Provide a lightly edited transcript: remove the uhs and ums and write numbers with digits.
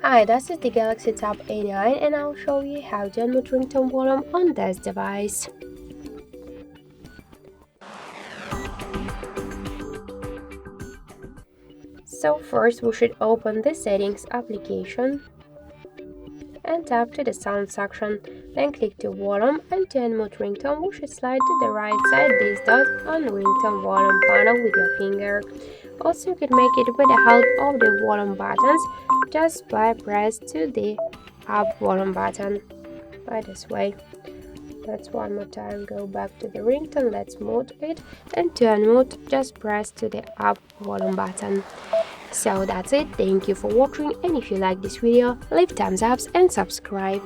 Hi, this is the Galaxy Tab A9 and I'll show you how to unmute ringtone volume on this device. So first we should open the settings application and tap to the sound section, then click to volume, and to unmute ringtone we should slide to the right side this dot on ringtone volume panel with your finger. Also you can make it with the help of the volume buttons just by press to the up volume button by this way. Let's one more time go back to the ringtone, let's mute it, and to unmute just press to the up volume button. So that's it, thank you for watching, and if you like this video leave thumbs up and subscribe.